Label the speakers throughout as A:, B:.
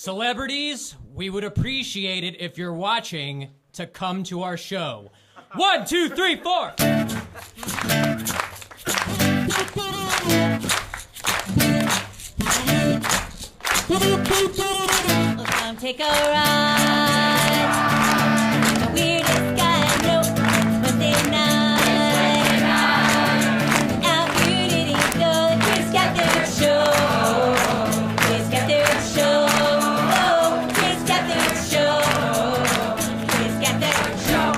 A: Celebrities, we would appreciate it if you're watching to come to our show. 1, 2, 3, 4.
B: Well, come take a ride. The weirdest guy I know. Monday night. Out here did he go? The Chris Gethard Show. Chris Gethard Show. Chris Gethard Show. Chris Gethard Show.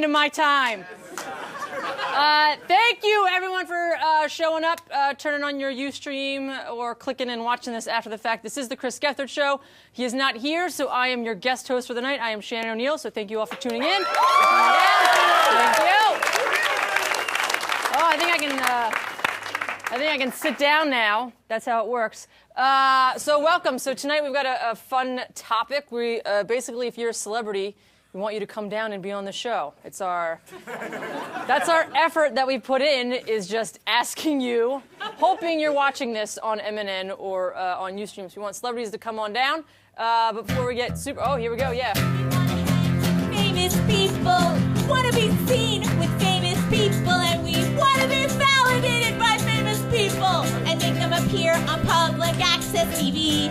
C: My time. Thank you, everyone, for showing up, turning on your Ustream, or clicking and watching this after the fact. This is the Chris Gethard Show. He is not here, so I am your guest host for the night. I am Shannon O'Neill, so thank you all for tuning in. Thank you. Oh, I think I can sit down now. That's how it works. So welcome. So tonight we've got a fun topic. We basically, if you're a celebrity, we want you to come down and be on the show. That's our effort that we put in, is just asking you, hoping you're watching this on MNN or on Ustream. So we want celebrities to come on down. But before we get oh, here we go, yeah.
B: Famous people want to be seen with famous people, and we want to be validated by famous people and make them appear on public access TV.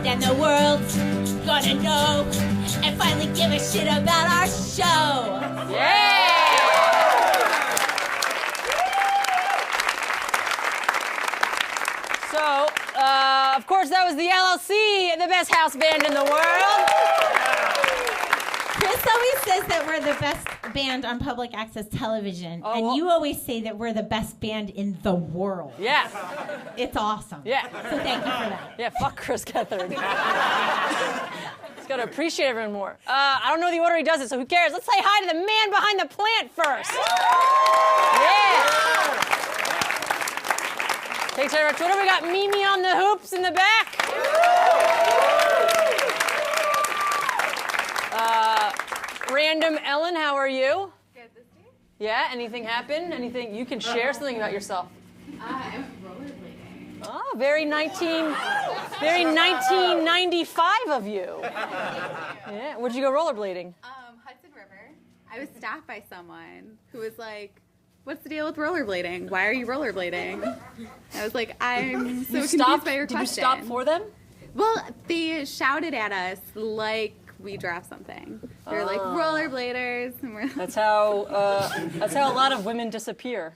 B: Then the world's gonna know and finally give a shit about our show.
C: Yeah! So, of course, that was the LLC, the best house band in the world.
D: Chris always says that we're the best band on public access television, and
C: well,
D: you always say that we're the best band in the world.
C: Yeah.
D: It's awesome.
C: Yeah.
D: So thank you for that.
C: Yeah, fuck Chris Gethard. He's got to appreciate everyone more. I don't know the order he does it, so who cares? Let's say hi to the man behind the plant first. Yeah. Takes over Twitter. We got Mimi on the hoops in the back. Random Ellen, how are you?
E: Good, this day?
C: Yeah, anything happen? Anything? You can share something about yourself.
E: I'm rollerblading.
C: Oh, very 1995 of you. Yeah, where'd you go rollerblading?
E: Hudson River. I was stopped by someone who was like, "What's the deal with rollerblading? Why are you rollerblading?" I was like, "I'm so confused by your question."
C: Did you stop for them?
E: Well, they shouted at us like we dropped something. They're like rollerbladers, and we're like,
C: That's how a lot of women disappear.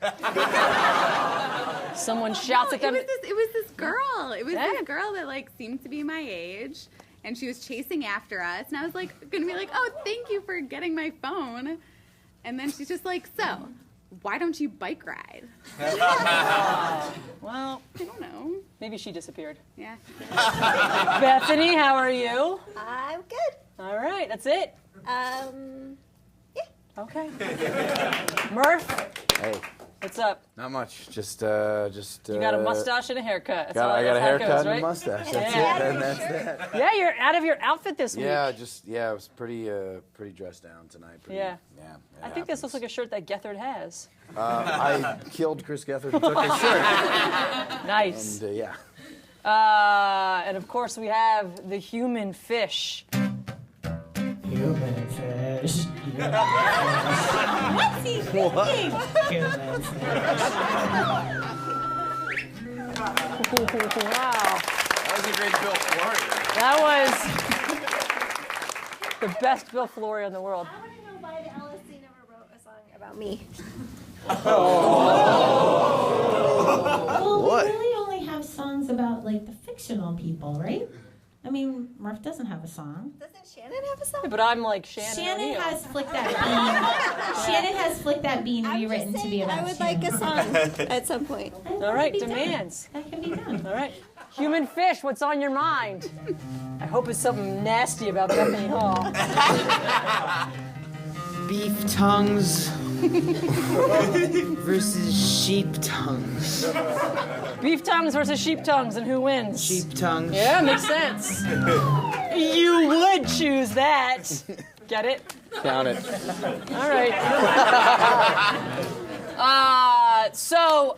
C: Someone shouts at them.
E: It was this girl. It was this girl that like seemed to be my age, and she was chasing after us, and I was like gonna be like, "Oh, thank you for getting my phone," and then she's just like, "So, why don't you bike ride?"
C: Well,
E: I don't know.
C: maybe she disappeared.
E: Yeah.
C: Bethany, how are you?
F: I'm good.
C: All right, that's it.
F: Yeah.
C: Okay. Murph,
G: Hey,
C: what's up?
G: not much. Just.
C: You got a mustache and a haircut.
G: I got a
C: that's how it
G: haircut
C: goes,
G: and
C: right?
G: a mustache. That's
C: Yeah.
G: it. And that's that.
C: Yeah, you're out of your outfit this week.
G: Yeah, I was pretty dressed down tonight.
C: Yeah.
G: Yeah.
C: I think this looks like a shirt that Gethard has.
G: I killed Chris Gethard and took his shirt.
C: Nice.
G: And yeah.
C: And of course we have the human fish.
H: Human fish.
D: What's he thinking?
H: Human fish.
C: Wow.
G: That was a great Bill Flory.
C: That was the best Bill Flory in the world.
F: I want to know why the LSC never wrote a song about me.
D: Well,
G: What?
D: we really only have songs about like the fictional people, right? I mean, Murph doesn't have a song.
F: Doesn't Shannon have a song?
C: But I'm like Shannon.
D: Shannon
C: O'Neill.
D: has Flick That Bean. Shannon has Flick That Bean
F: I'm
D: rewritten
F: just
D: to be
F: saying
D: about
F: I would
D: Shannon.
F: like a song at some point.
C: All right, demands.
D: That can be done.
C: All right. Human fish, what's on your mind? I hope it's something nasty about Bethany Hall.
H: Beef tongues versus sheep tongues.
C: Beef tongues versus sheep tongues, and who wins?
H: Sheep tongues.
C: Yeah, makes sense. You would choose that. Get it?
G: Count it.
C: All right. So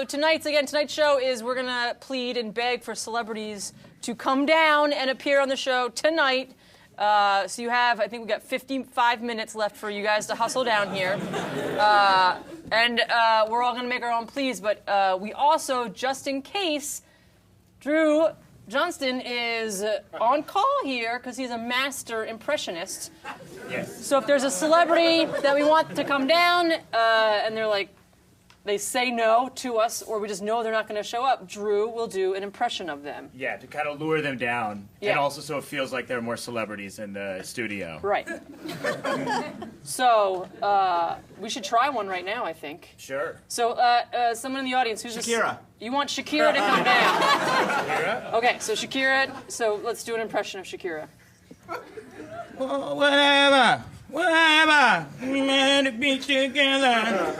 C: tonight's show is we're gonna plead and beg for celebrities to come down and appear on the show tonight. So you have, I think we got 55 minutes left for you guys to hustle down here. And we're all gonna make our own pleas, but we also, just in case, Dru Johnston is on call here because he's a master impressionist.
I: Yes.
C: So if there's a celebrity that we want to come down and they're like, they say no to us, or we just know they're not going to show up, Dru will do an impression of them.
I: Yeah, to kind of lure them down.
C: Yeah.
I: And also so it feels like there are more celebrities in the studio.
C: Right. So we should try one right now, I think.
I: Sure.
C: So someone in the audience who's
G: Shakira.
C: You want Shakira to come down?
I: Shakira?
C: Okay, so Shakira. So let's do an impression of Shakira.
I: Whatever. We meant to be together.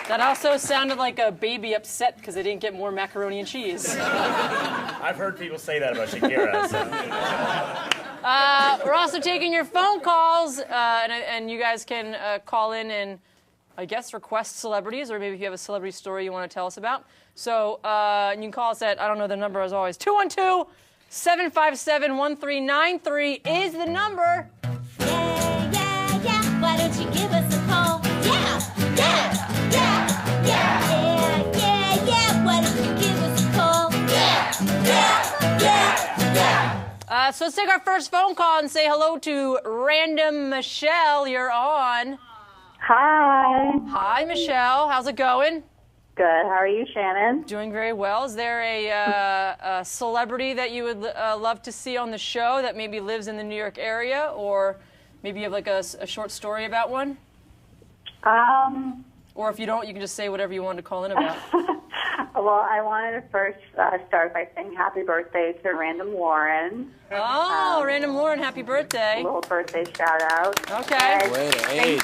C: That also sounded like a baby upset because they didn't get more macaroni and cheese.
I: I've heard people say that about Shakira. So.
C: We're also taking your phone calls, and you guys can call in and, I guess, request celebrities, or maybe if you have a celebrity story you want to tell us about. So you can call us at, I don't know the number as always, 212-757-1393 is the number.
B: Yeah, yeah, yeah. Why don't you give us a call? Yeah, yeah, yeah, yeah, yeah, yeah, yeah. Why don't you give us a call? Yeah, yeah, yeah, yeah.
C: So let's take our first phone call and say hello to Random Michelle. You're on.
J: Hi.
C: Hi, Michelle. How's it going?
J: Good. How are you, Shannon?
C: Doing very well. Is there a celebrity that you would love to see on the show that maybe lives in the New York area, or maybe you have like a short story about one? Or if you don't, you can just say whatever you wanted to call in about.
J: Well, I wanted to first start by saying happy birthday to Random Lauren.
C: Oh, Random Lauren, happy birthday.
J: A little birthday shout out.
C: Okay.
G: Way to age.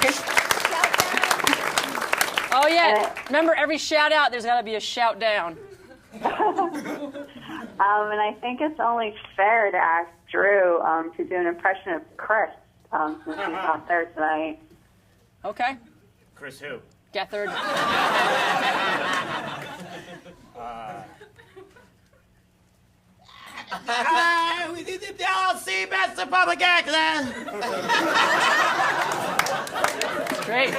C: Oh, yeah. Remember, every shout out, there's got to be a shout down.
J: And I think it's only fair to ask Dru to do an impression of Chris since he's not there tonight.
C: Okay.
I: Chris who?
C: Gethard.
I: We did the LLC Best of Public Access.
C: Great.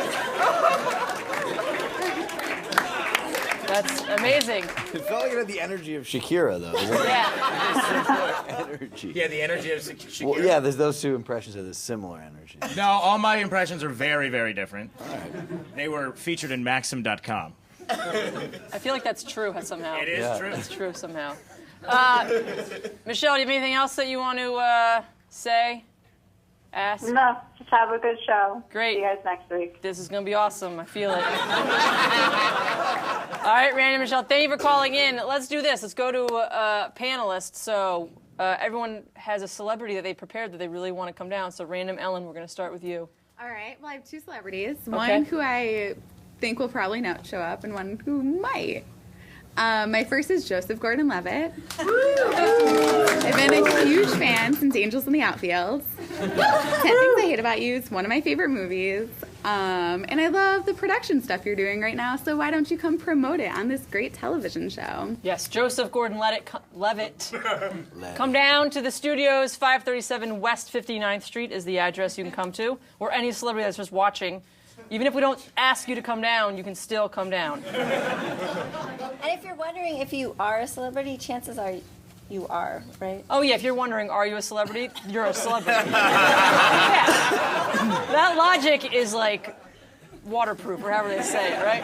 C: That's amazing.
G: It felt like it had the energy of Shakira, though.
C: Yeah.
G: Energy.
I: Yeah, the energy of Shakira.
G: Well, yeah, those two impressions have this similar energy.
I: No, all my impressions are very, very different. All right. They were featured in Maxim.com.
C: I feel like that's true somehow.
I: It is true.
C: It's true somehow. Michelle, do you have anything else that you want to say? Ask?
J: No, just have a good show.
C: Great.
J: See you guys next week.
C: This is going to be awesome. I feel it. All right, Randy and Michelle, thank you for calling in. Let's do this. Let's go to panelists. So everyone has a celebrity that they prepared that they really want to come down. So Random Ellen, we're going to start with you.
E: All right. Well, I have two celebrities.
C: Okay.
E: One who I think will probably not show up, and one who might. My first is Joseph Gordon-Levitt. I've been a huge fan since Angels in the Outfield. 10 Things I Hate About You is one of my favorite movies. And I love the production stuff you're doing right now, so why don't you come promote it on this great television show?
C: Yes, Joseph Gordon-Levitt. Come down to the studios, 537 West 59th Street is the address you can come to, or any celebrity that's just watching. Even if we don't ask you to come down, you can still come down.
F: And if you're wondering if you are a celebrity, chances are you are, right?
C: Oh, yeah, if you're wondering, are you a celebrity? You're a celebrity. Yeah. That logic is like waterproof, or however they say it, right?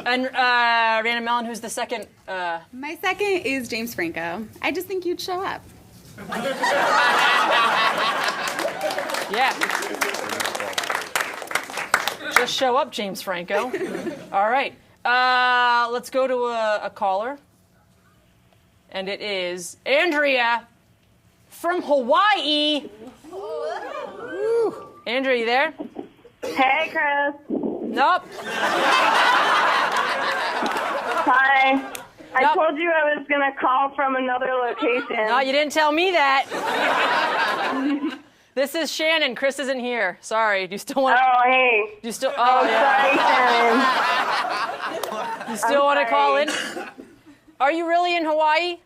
C: And Random Ellen, who's the second?
E: My second is James Franco. I just think you'd show up.
C: Yeah. Just show up, James Franco. All right. Let's go to a caller. And it is Andrea from Hawaii. Andrea, you there?
J: Hey, Chris.
C: Nope.
J: Hi. I
C: Nope.
J: told you I was going to call from another location.
C: No, you didn't tell me that. This is Shannon. Chris isn't here. Sorry. Do you still want?
J: Oh, hey.
C: Do you still? Oh, yeah.
J: Sorry, Shannon.
C: You still want to call in? Are you really in Hawaii?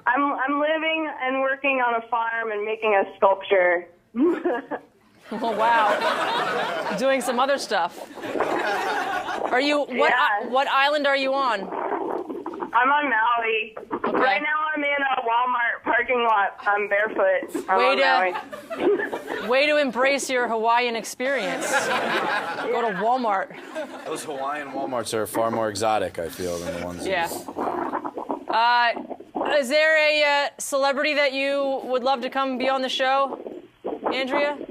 J: I'm living and working on a farm and making a sculpture.
C: Oh, wow. Doing some other stuff. Are you? What island are you on?
J: I'm on Maui.
C: Okay.
J: Right now I'm in a Walmart parking lot. I'm barefoot. I'm on Maui.
C: Way to embrace your Hawaiian experience. Go to Walmart.
G: Those Hawaiian Walmarts are far more exotic, I feel, than the ones.
C: Yeah. Is there a celebrity that you would love to come be on the show, Andrea?
J: Wait,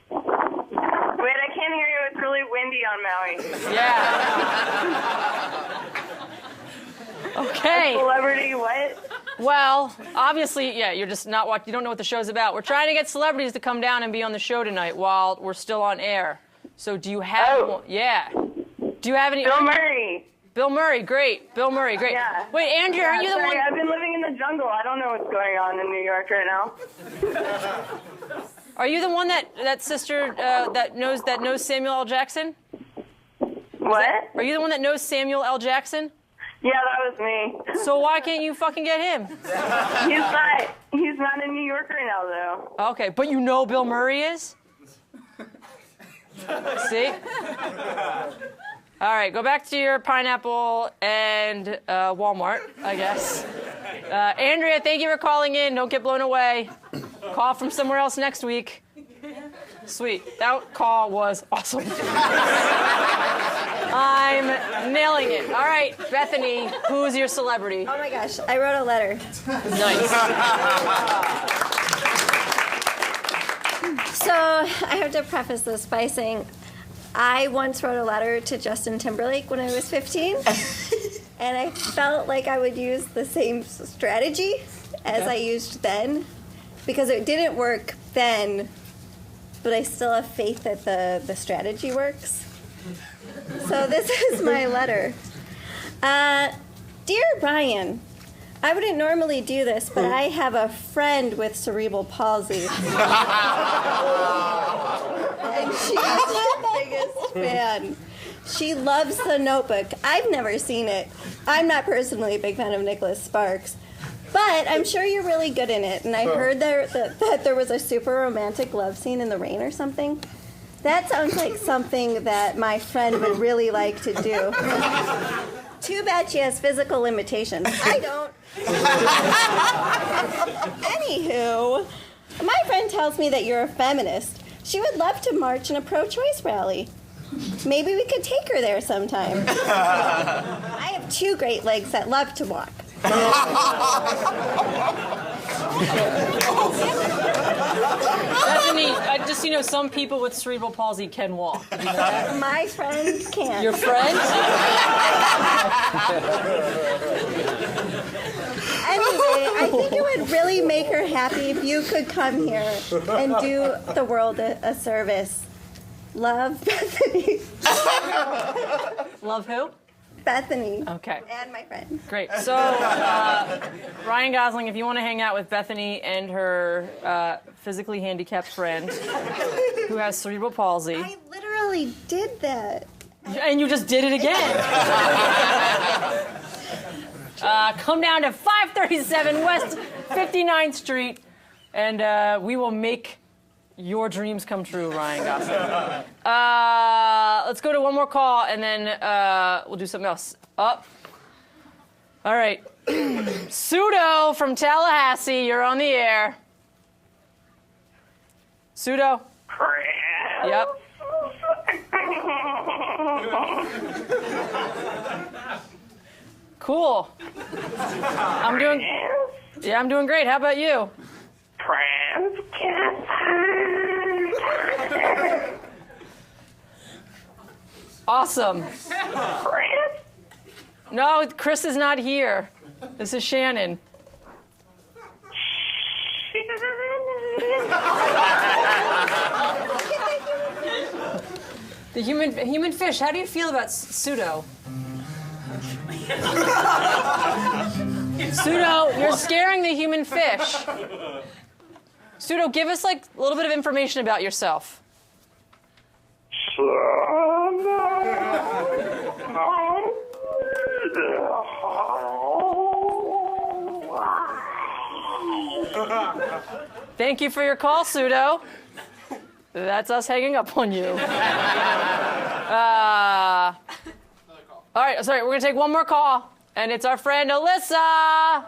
J: I can't hear you. It's really windy on Maui.
C: Yeah. Okay.
J: A celebrity what?
C: Well, obviously, yeah, you're just not watching. You don't know what the show's about. We're trying to get celebrities to come down and be on the show tonight while we're still on air. So do you have one? Yeah. Do you have any?
J: Bill Murray.
C: Bill Murray, great. Bill Murray, great.
J: Yeah.
C: Wait, Andrea, aren't you the one?
J: I've been living in the jungle. I don't know what's going on in New York right now.
C: Are you the one that sister that knows Samuel L. Jackson?
J: What?
C: Are you the one that knows Samuel L. Jackson?
J: Yeah, that was me.
C: So why can't you fucking get him?
J: He's not in New York right now, though.
C: Okay, but you know Bill Murray is? See? All right, go back to your pineapple and Walmart, I guess. Andrea, thank you for calling in. Don't get blown away. Call from somewhere else next week. Sweet. That call was awesome. I'm nailing it. All right, Bethany, who's your celebrity?
F: Oh my gosh, I wrote a letter.
C: Nice.
F: So I have to preface this by saying I once wrote a letter to Justin Timberlake when I was 15, and I felt like I would use the same strategy as I used then, because it didn't work then, but I still have faith that the strategy works. So this is my letter. Dear Brian, I wouldn't normally do this, but I have a friend with cerebral palsy. And she's my biggest fan. She loves The Notebook. I've never seen it. I'm not personally a big fan of Nicholas Sparks, but I'm sure you're really good in it. And I heard that there was a super romantic love scene in the rain or something. That sounds like something that my friend would really like to do. Too bad she has physical limitations. I don't. Anywho, my friend tells me that you're a feminist. She would love to march in a pro-choice rally. Maybe we could take her there sometime. I have two great legs that love to walk.
C: Bethany, just so you know, some people with cerebral palsy can walk. You know that?
F: My friend can't.
C: Your friend?
F: Anyway, I think it would really make her happy if you could come here and do the world a service. Love, Bethany.
C: Love who?
F: Bethany.
C: Okay.
F: And my friend.
C: Great. So, Ryan Gosling, if you want to hang out with Bethany and her physically handicapped friend who has cerebral palsy.
F: I literally did that.
C: And you just did it again. Come down to 537 West 59th Street, and we will make your dreams come true, Ryan Gosling. Let's go to one more call, and then we'll do something else. Up. All right. Pseudo from Tallahassee, you're on the air. Pseudo. Yep. Cool. I'm doing great. How about you? Awesome. No, Chris is not here. This is Shannon. The human fish. How do you feel about pseudo? Pseudo, you're scaring the human fish. Pseudo, give us like a little bit of information about yourself. Thank you for your call, Pseudo. That's us hanging up on you. All right, sorry, we're going to take one more call, and it's our friend Alyssa.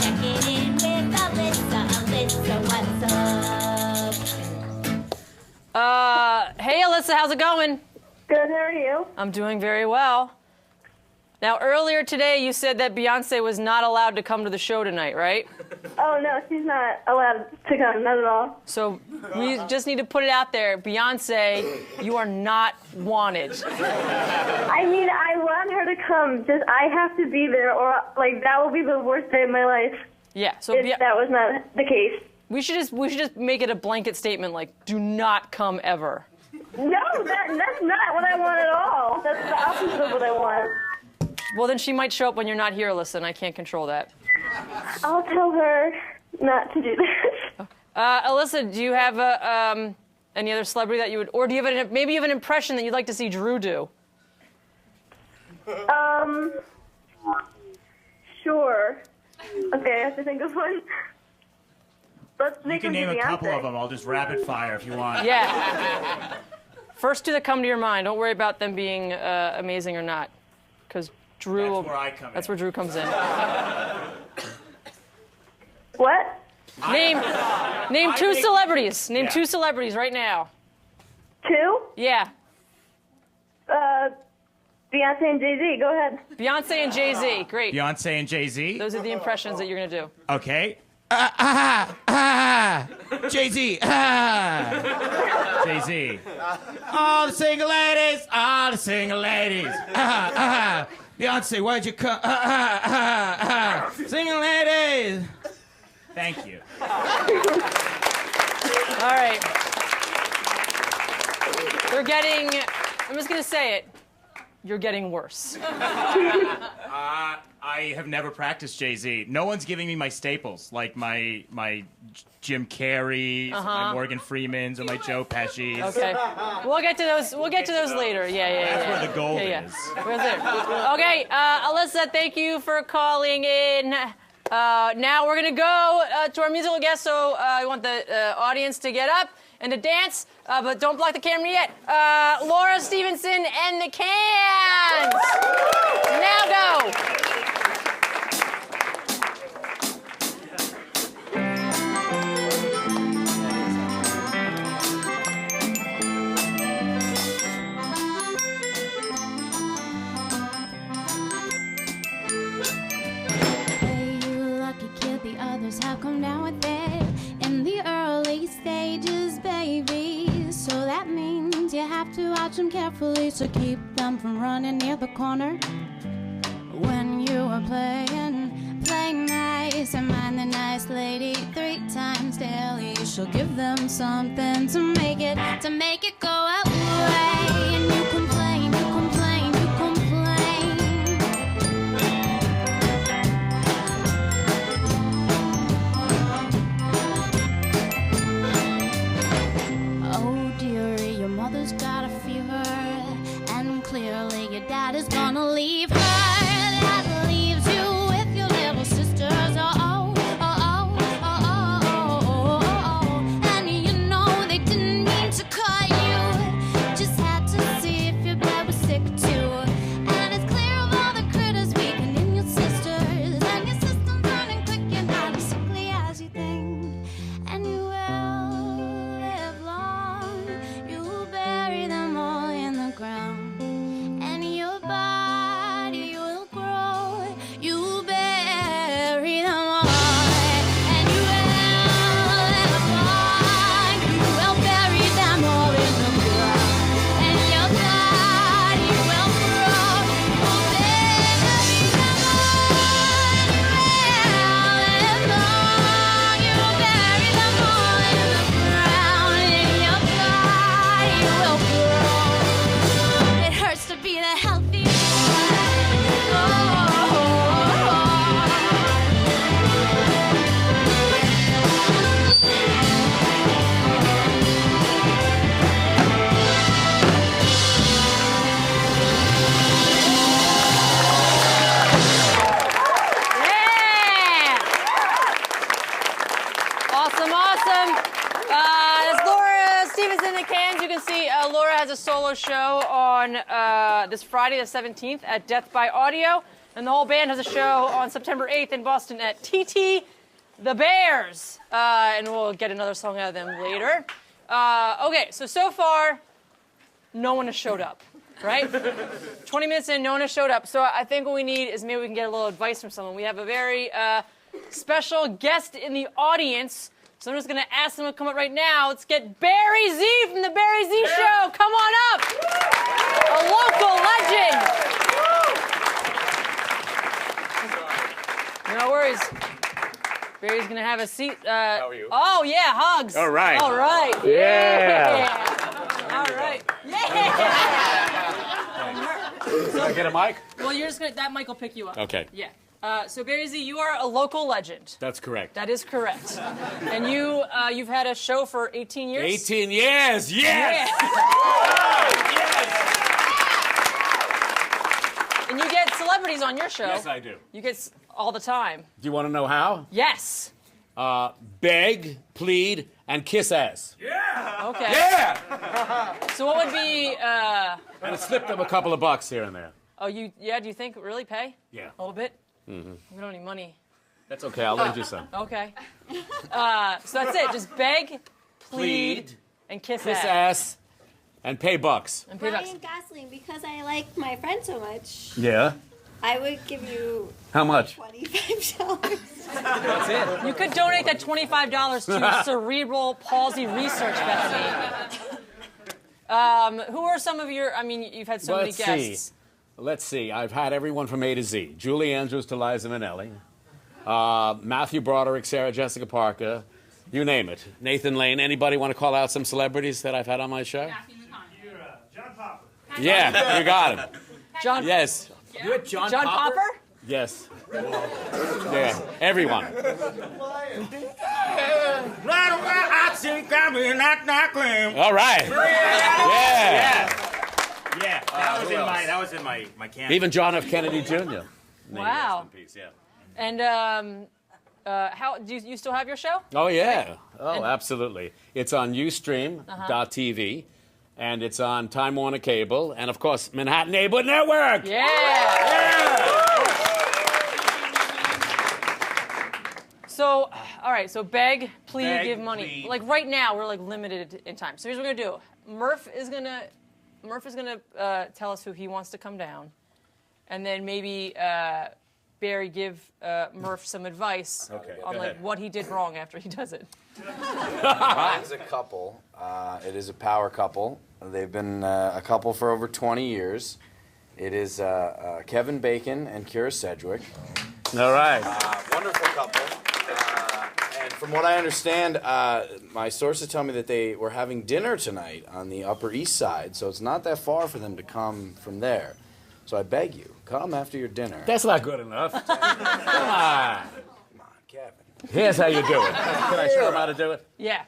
B: Check it in with Alyssa. Alyssa, what's up?
C: Hey, Alyssa, how's it going?
J: Good, how are you?
C: I'm doing very well. Now, earlier today, you said that Beyonce was not allowed to come to the show tonight, right?
J: Oh, no, she's not allowed to come, not at all.
C: So we just need to put it out there. Beyonce, you are not wanted.
J: I mean, I want her to come, just I have to be there, or, like, that will be the worst day of my life.
C: Yeah, so
J: if that was not the case.
C: We should just make it a blanket statement, like, do not come ever.
J: No, that's not what I want at all. That's the opposite of what I want.
C: Well, then she might show up when you're not here, Alyssa, and I can't control that.
J: I'll tell her not to do this.
C: Alyssa, do you have any other celebrity that you would, or do you have maybe you have an impression that you'd like to see Dru do?
J: Sure. Okay, I have to think of one.
I: You can name a couple of them. I'll just rapid fire if you want.
C: Yeah. First two that come to your mind. Don't worry about them being amazing or not, because Dru.
I: That's where I come in.
C: That's where Dru comes in.
J: What?
C: Name two celebrities. Name two celebrities right now.
J: Two?
C: Yeah.
J: Beyonce and Jay-Z. Go ahead.
C: Beyonce and Jay-Z. Great.
I: Beyonce and Jay-Z?
C: Those are the impressions that you're going to do.
I: Okay. Jay-Z. Jay-Z. All the single ladies. All the single ladies. Beyonce, why'd you come? Single ladies. Thank you.
C: All right. They're getting, I'm just going to say it, you're getting worse.
I: I have never practiced Jay-Z. No one's giving me my staples, like my Jim Carrey's, my Morgan Freeman's, or my Joe Pesci's.
C: Okay. We'll get to those later. Yeah.
I: That's where the gold is.
C: Where's it? Okay, Alyssa, thank you for calling in. Now we're going to go to our musical guest, so I want the audience to get up and to dance, but don't block the camera yet. Lauren Stevenson and The Cans! Now go!
K: The others have come down with it in the early stages, baby. So that means you have to watch them carefully, so keep them from running near the corner. When you are play nice and mind the nice lady 3 times daily. She'll give them something to make it go away. And you complain, you complain, you complain. Oh dearie, your mother's got a fever, and clearly your dad is gonna leave her. That leaves you with your little sisters. And you know they didn't mean to cut you, just had to see if your blood was sick too. And it's clear of all the critters weakening your sisters, and your system's running quick, you're not as sickly as you think. And you will live long, you bury them all in the ground. And your body will
C: Laura has a solo show on this Friday the 17th at Death by Audio. And the whole band has a show on September 8th in Boston at TT The Bears. And we'll get another song out of them later. Okay, so far, no one has showed up, right? 20 minutes in, no one has showed up. So I think what we need is maybe we can get a little advice from someone. We have a very special guest in the audience. So I'm just going to ask them to come up right now. Let's get Barry Z from the Barry Z Show. Come on up. A local legend. No worries. Barry's going to have a seat.
L: How are you?
C: Oh, yeah, hugs.
L: All right.
C: All right.
L: Yeah.
C: All right. Yeah.
L: Can I get a mic?
C: Well, you're just going to, that mic will pick you up.
L: Okay.
C: Yeah. So Barry Z, you are a local legend.
L: That's correct.
C: That is correct. And you've had a show for 18 years?
L: 18 years, yes!
C: And you get celebrities on your show.
L: Yes, I do.
C: You get all the time.
L: Do you want to know how?
C: Yes.
L: Beg, plead, and kiss ass.
C: Yeah. Okay.
L: Yeah!
C: So what would be...
L: And it slipped them a couple of bucks here and there.
C: Oh, do you think really pay?
L: Yeah.
C: A little bit?
L: Mm-hmm.
C: We don't need money.
L: That's okay, I'll lend you some.
C: Okay. So that's it. Just beg, plead, and kiss
L: ass, and pay bucks.
C: And pay bucks.
F: Ryan Gosling, because I like my friend so much,
L: Yeah?
F: I would give you
L: How much?
F: $25.
L: That's it.
C: You could donate that $25 to cerebral palsy research, Bethany. Who are some of your, you've had so many guests.
L: Let's see. I've had everyone from A to Z. Julie Andrews to Liza Minnelli. Matthew Broderick, Sarah Jessica Parker. You name it. Nathan Lane. Anybody want to call out some celebrities that I've had on my show?
M: John Popper.
L: Yeah, you got him.
C: John.
L: Yes.
C: You had John Popper?
L: Yes. Yeah, everyone. All right. Yeah.
I: Yeah, that was in my campaign.
L: Even John F. Kennedy Jr.
C: Wow.
L: In peace, yeah.
C: And how do you still have your show?
L: Oh, yeah. Oh,
C: And-
L: absolutely. It's on Ustream.tv, and it's on Time Warner Cable, and, of course, Manhattan Neighborhood Network.
C: Yeah. So, all right, so beg, plead, give money.
I: plead.
C: Like right now, we're like limited in time. So here's what we're gonna do. Murph is gonna tell us who he wants to come down, and then maybe Barry give Murph some advice
G: Okay,
C: on
G: go
C: like
G: ahead.
C: what he did wrong after he does it.
G: Mine's a couple. It is a power couple. They've been a couple for over 20 years. It is Kevin Bacon and Kira Sedgwick.
L: All right.
G: Wonderful couple. And from what I understand, my sources tell me that they were having dinner tonight on the Upper East Side, so it's not that far for them to come from there. So I beg you, come after your dinner.
L: That's not good enough. Come on.
G: Come on, Kevin.
L: Here's how you do it. Can I show them how to do it?
C: Yeah.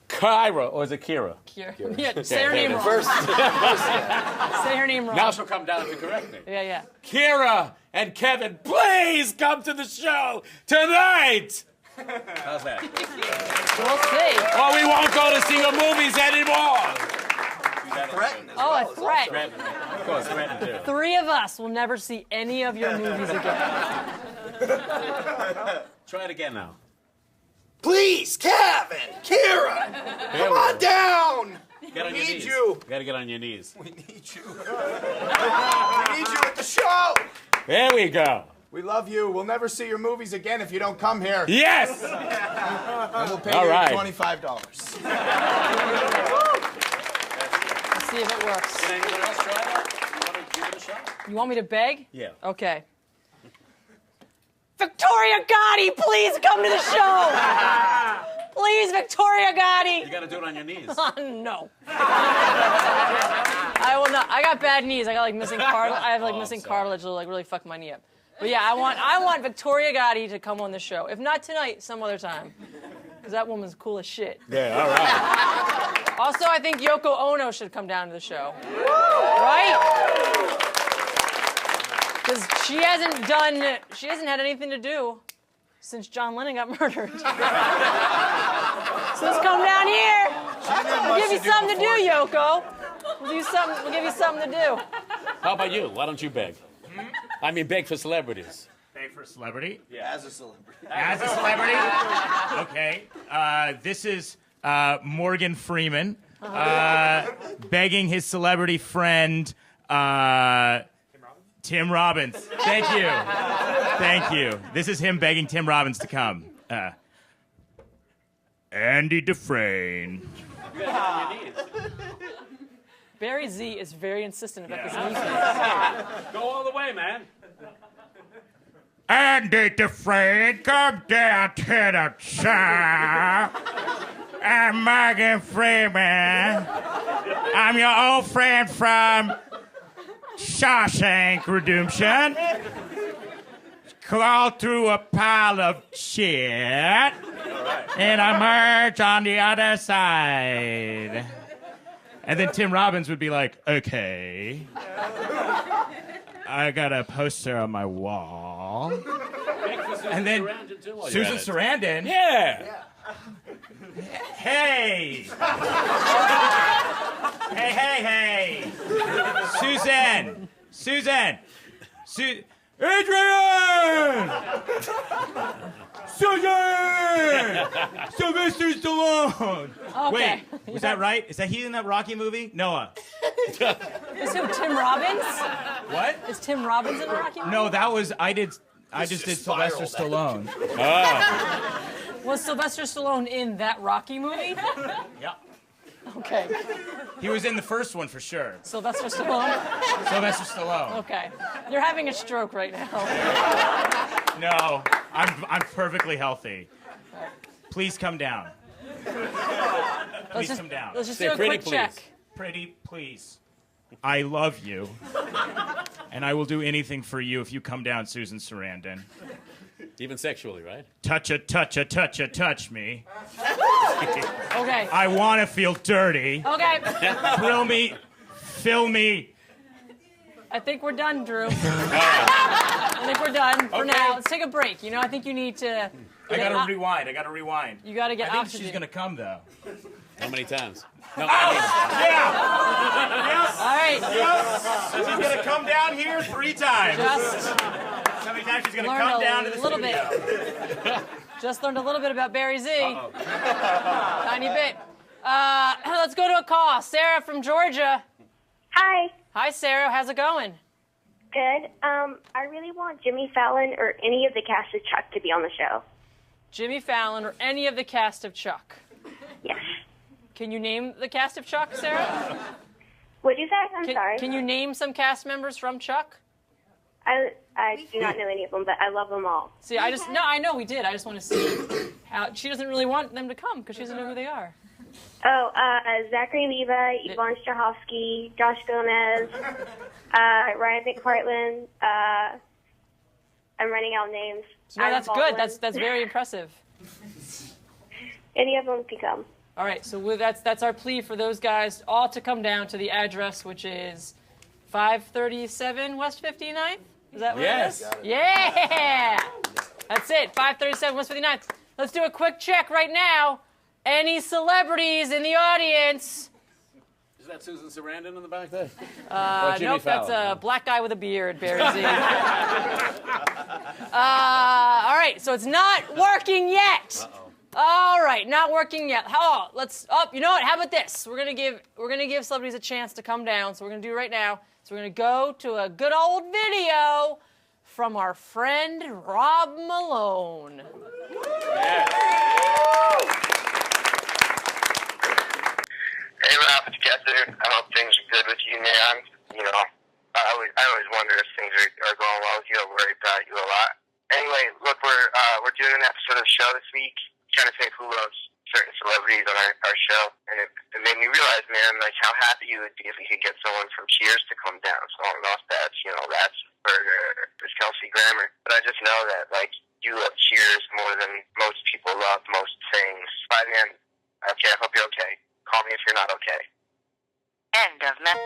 L: Kyra, or is it Kira?
C: Kira. Yeah, say her name wrong.
G: First,
C: Say her name wrong.
L: Now she'll come down to correct me.
C: Yeah.
L: Kira and Kevin, please come to the show tonight. How's that?
C: We'll see.
L: Or we won't go to see your movies anymore.
C: Oh, a threat.
L: Of course, threaten too.
C: 3 of us will never see any of your movies again.
L: Try it again now.
N: Please, Kevin, Kira, come on down.
L: Get on
N: We
L: your
N: need
L: knees.
N: you.
L: Gotta get on your knees.
N: We need you. We need you at the show.
L: There we go.
N: We love you. We'll never see your movies again if you don't come here.
L: Yes.
N: And we'll pay
L: All
N: you
L: right.
N: $25.
C: Let's see if it works.
L: Can anyone else try that? You want to give it a shot?
C: You want me to beg?
L: Yeah.
C: Okay. Victoria Gotti, please come to the show. Please, Victoria Gotti.
L: You gotta do it on your knees.
C: No. I will not. I got bad knees. I got like missing cartilage. I have like missing cartilage that'll like really fuck my knee up. But yeah, I want Victoria Gotti to come on the show. If not tonight, some other time. Because that woman's cool as shit.
L: Yeah, all right.
C: Also, I think Yoko Ono should come down to the show. Right? Because she hasn't had anything to do since John Lennon got murdered. So let's come down here. We'll give you something to do, Yoko. We'll give you something to do.
L: How about you? Why don't you beg? I mean, beg for celebrities.
I: Beg for a celebrity?
N: Yeah, as a celebrity.
I: As a celebrity? Okay. This is Morgan Freeman begging his celebrity friend Tim Robbins. Thank you. Thank you. This is him begging Tim Robbins to come. Andy Dufresne.
C: Barry Z is very insistent about this music.
L: Go all the way, man.
I: Andy Dufresne, come down to the chair. I'm Morgan Freeman. I'm your old friend from Shawshank Redemption. Crawl through a pile of shit, and I emerge on the other side. And then Tim Robbins would be like, okay. I got a poster on my wall. And then Susan Sarandon.
L: Yeah.
I: Hey. Hey. Susan. Adrian! Susan! Sylvester Stallone!
C: Okay.
I: Wait, was that right? Is that he in that Rocky movie? Noah.
C: Is who, Tim Robbins?
I: What?
C: Is Tim Robbins in the Rocky movie?
I: No, that was, I just did Sylvester Stallone.
L: Oh.
C: Was Sylvester Stallone in that Rocky movie?
I: Yeah.
C: Okay.
I: He was in the first one for sure.
C: Sylvester Stallone?
I: Sylvester Stallone.
C: Okay. You're having a stroke right now.
I: No, I'm perfectly healthy. Please come down. Please come down.
C: Let's just do a quick check.
I: Pretty, please. I love you. And I will do anything for you if you come down, Susan Sarandon.
L: Even sexually, right?
I: Touch me.
C: Okay.
I: I want to feel dirty.
C: Okay.
I: Fill me.
C: I think we're done, Drew. I think we're done for now. Let's take a break. You know, I think you need to...
I: I gotta rewind.
C: You gotta get
I: I think
C: oxygen.
I: she's gonna come, though.
L: How many times? No,
I: Yeah!
C: All right.
I: She's gonna come down here 3 times. How many times she's gonna come down to the
C: little
I: studio?
C: bit. Just learned a little bit about Barry Z. Tiny bit. Let's go to a call. Sarah from Georgia.
O: Hi.
C: Hi, Sarah. How's it going?
O: Good. I really want Jimmy Fallon or any of the cast of Chuck to be on the show.
C: Jimmy Fallon or any of the cast of Chuck?
O: Yes.
C: Can you name the cast of Chuck, Sarah?
O: What'd you say? I'm sorry.
C: Can you name some cast members from Chuck?
O: I do not know any of them, but I love them all.
C: See, I know we did. I just want to see how she doesn't really want them to come because she doesn't know who they are.
O: Oh, Zachary Levi, Yvonne Strahovski, Josh Gomez, Ryan McPartland. I'm running out of names.
C: No, that's good. That's very impressive.
O: Any of them can come.
C: All right, so that's our plea for those guys all to come down to the address, which is 537 West 59th. Is that what it is? Yeah! That's it, 537 West 59th. Let's do a quick check right now. Any celebrities in the audience?
L: Is that Susan Sarandon in the back there?
C: Nope, that's a black guy with a beard, Barry Z. All right, so it's not working yet.
L: Uh-oh.
C: All right, not working yet. You know what? How about this? We're gonna give celebrities a chance to come down. So we're gonna do it right now. So we're gonna go to a good old video from our friend Rob Malone.
P: Hey Rob, it's Gethard. I hope things are good with you, man. You know, I always wonder if things are going well with you. I worry about you a lot. Anyway, look, we're doing an episode of the show this week, trying to think who loves certain celebrities on our show, and it made me realize, man, like how happy you would be if we could get someone from Cheers to come down. So I don't know if that's, that's Burger, or Kelsey Grammer, but I just know that like you love Cheers more than most people love most things. Bye, man. Okay, I hope you're okay. Call me if you're not okay.
Q: End of message.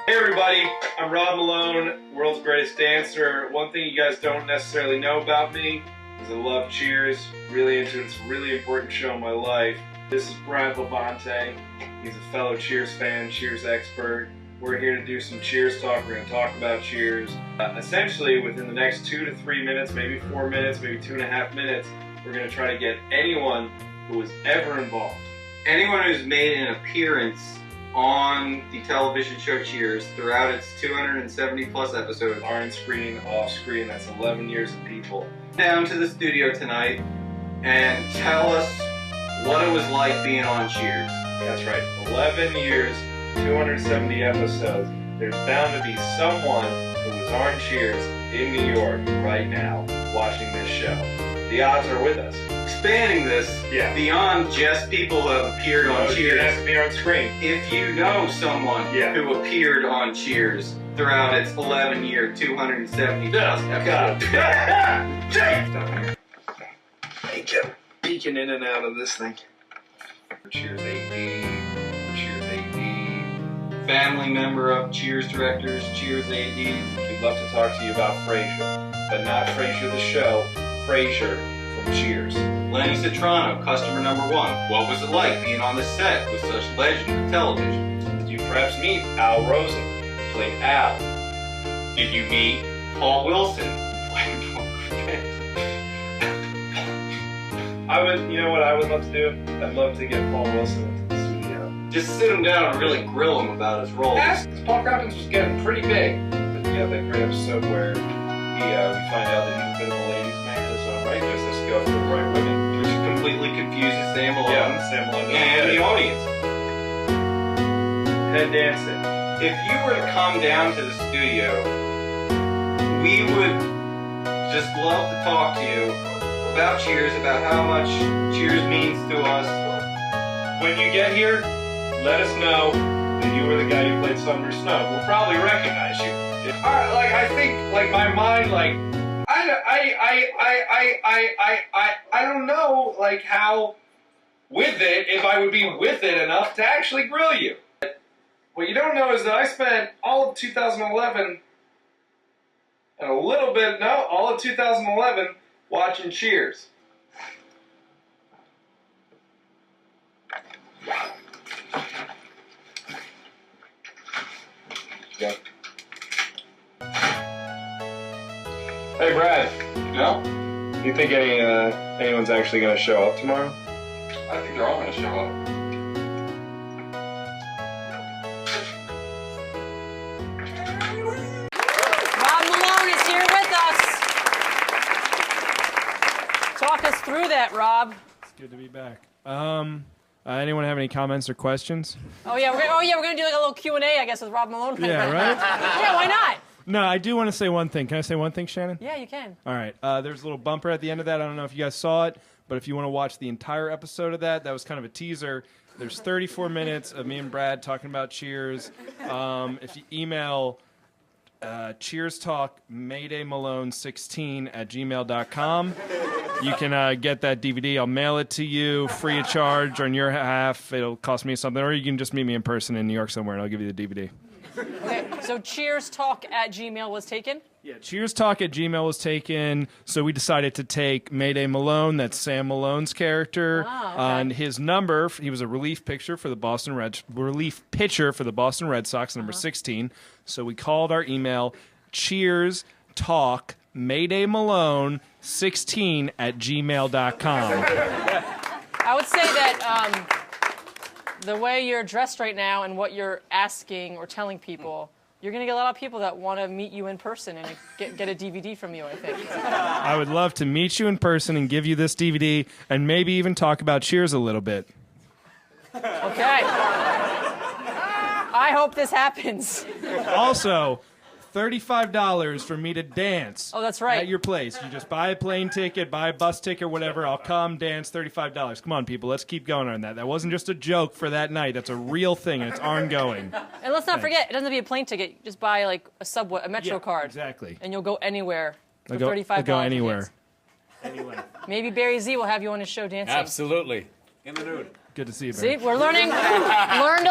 R: Hey everybody, I'm Rob Malone, world's greatest dancer. One thing you guys don't necessarily know about me is I love Cheers, really into it. It's a really important show in my life. This is Brad Labonte. He's a fellow Cheers fan, Cheers expert. We're here to do some Cheers talk. We're going to talk about Cheers. Essentially, within the next 2 to 3 minutes, maybe 4 minutes, maybe 2.5 minutes, we're going to try to get anyone who was ever involved.
S: Anyone who's made an appearance on the television show Cheers throughout its 270 plus episodes.
R: On screen, off screen, that's 11 years of people.
S: Down to the studio tonight and tell us what it was like being on Cheers.
R: That's right, 11 years, 270 episodes. There's bound to be someone who was on Cheers in New York right now watching this show. The odds are with us.
S: Expanding this beyond just people who have appeared on Cheers.
R: It has to be on screen.
S: If you know someone who appeared on Cheers throughout its 11-year, 270 episodes.
R: Hey, Joe. Peeking in and out of this thing. Cheers AD, Cheers AD,
S: family member of Cheers directors, Cheers ADs.
R: We'd love to talk to you about Frasier, but not Frasier the show, Frasier from Cheers.
S: Lenny Citrano, customer number 1. What was it like being on the set with such legends of television?
R: Did you perhaps meet Al Rosen, who played Al?
S: Did you meet Paul Wilson, who played Paul?
R: I would, you know what I would love to do? I'd love to get Paul Wilson into the studio.
S: Just sit him down and really grill him about his role.
R: Because Paul Robbins was getting pretty big. But yeah, that great episode where we find out that he's a bit of a ladies' man, so right, just let's go for the right women.
S: Which completely confuses Sam Malone.
R: Yeah, Sam Malone.
S: And the audience.
R: Head dancing.
S: If you were to come down to the studio, we would just love to talk to you about Cheers, about how much Cheers means to us.
R: When you get here, let us know that you were the guy who played Summer Snow. We'll probably recognize you. Like I think, like my mind, like I don't know, like how with it, if I would be with it enough to actually grill you. What you don't know is that I spent all of 2011 and all of 2011 watching Cheers. Yeah. Hey, Brad.
S: Yeah?
R: You think anyone's actually going to show up tomorrow?
S: I think they're all going to show up.
C: Rob Malone is here with us. Talk us through that, Rob.
T: It's good to be back. Anyone have any comments or questions?
C: We're gonna do like a little Q&A, I guess, with Rob Malone.
T: Yeah, right?
C: Yeah, why not?
T: No, I do want to say one thing. Can I say one thing, Shannon?
C: Yeah, you can.
T: All right. There's a little bumper at the end of that. I don't know if you guys saw it, but if you want to watch the entire episode of that was kind of a teaser. There's 34 minutes of me and Brad talking about Cheers. If you email Cheers Talk Mayday Malone 16@gmail.com, you can get that DVD. I'll mail it to you free of charge on your half. It'll cost me something, or you can just meet me in person in New York somewhere, and I'll give you the DVD.
C: Okay, so Cheers Talk at Gmail was taken?
T: Yeah, Cheers Talk at Gmail was taken, so we decided to take Mayday Malone, that's Sam Malone's character, and his number. He was a relief pitcher for the Boston Red Sox, number 16. So we called our email Cheers Talk Mayday Malone 16@gmail.com.
C: I would say that the way you're dressed right now and what you're asking or telling people, you're going to get a lot of people that want to meet you in person and get a DVD from you, I think.
T: I would love to meet you in person and give you this DVD and maybe even talk about Cheers a little bit.
C: Okay. I hope this happens.
T: Also, $35 for me to dance.
C: Oh, that's right.
T: At your place. You just buy a plane ticket, buy a bus ticket, whatever. I'll come, dance, $35. Come on, people. Let's keep going on that. That wasn't just a joke for that night. That's a real thing, and it's ongoing.
C: And let's not forget, it doesn't have to be a plane ticket. Just buy like a subway, a Metro card.
T: Exactly.
C: And you'll go anywhere for $35.
T: I'll go anywhere.
L: Anywhere.
C: Maybe Barry Z will have you on his show dancing.
L: Absolutely. In the nude.
T: Good to see you, Barry.
C: See, we're learned a